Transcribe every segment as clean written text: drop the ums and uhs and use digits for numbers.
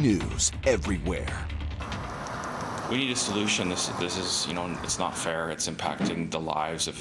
News everywhere. We need a solution. This is, it's not fair. It's impacting the lives of,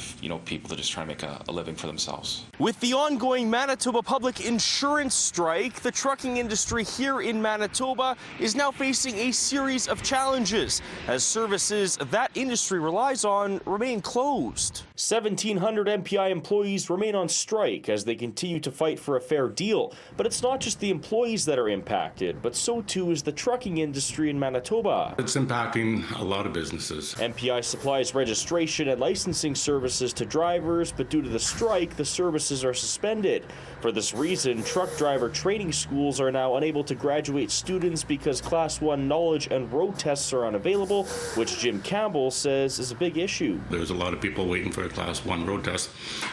people that just trying to make a living for themselves. With the ongoing Manitoba Public Insurance strike, the trucking industry here in Manitoba is now facing a series of challenges as services that industry relies on remain closed. 1,700 MPI employees remain on strike as they continue to fight for a fair deal. But it's not just the employees that are impacted, but so too is the trucking industry in Manitoba. It's impacting a lot of businesses. MPI supplies registration and licensing services to drivers, but due to the strike, the services are suspended. For this reason, truck driver training schools are now unable to graduate students because Class 1 knowledge and road tests are unavailable, which Jim Campbell says is a big issue. There's a lot of people waiting for a Class 1 road test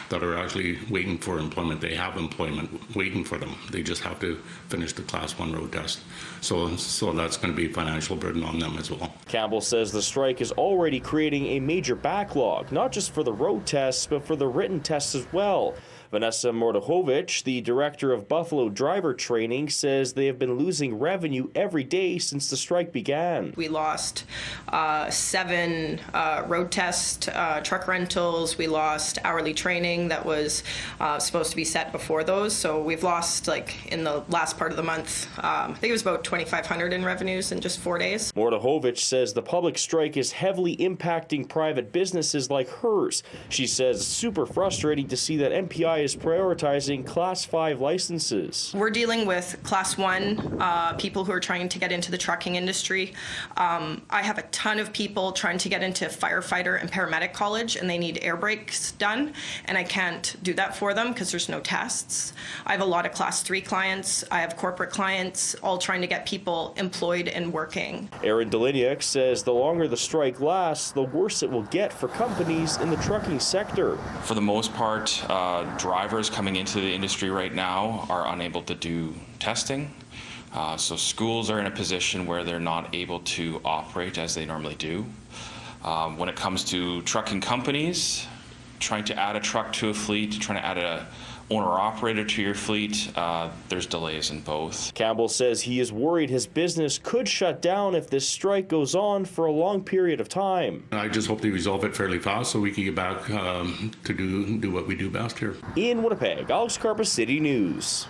that are actually waiting for employment. They have employment waiting for them. They just have to finish the Class 1 road test. So that's going to be a financial burden on them as well. Campbell says the strike is already creating a major backlog, not just for the road tests, but for the written tests as well. Vanessa Mordohovich, the director of Buffalo Driver Training, says they have been losing revenue every day since the strike began. We lost 7 road test truck rentals. We lost hourly training that was supposed to be set before those. So we've lost, in the last part of the month, I think it was about $2,500 in revenues in just 4 days. Mordohovich says the public strike is heavily impacting private businesses like hers. She says it's super frustrating to see that MPI is prioritizing Class 5 licenses. We're dealing with Class 1 people who are trying to get into the trucking industry. I have a ton of people trying to get into firefighter and paramedic college, and they need air brakes done, and I can't do that for them because there's no tests. I have a lot of Class 3 clients. I have corporate clients, all trying to get people employed and working. Aaron Deliniak says the longer the strike lasts, the worse it will get for companies in the trucking sector. For the most part, drivers coming into the industry right now are unable to do testing. So schools are in a position where they're not able to operate as they normally do. When it comes to trucking companies, trying to add a truck to a fleet, trying to add a owner-operator to your fleet, there's delays in both. Campbell says he is worried his business could shut down if this strike goes on for a long period of time. I just hope they resolve it fairly fast so we can get back to do what we do best here. In Winnipeg, Alex Karpa, City News.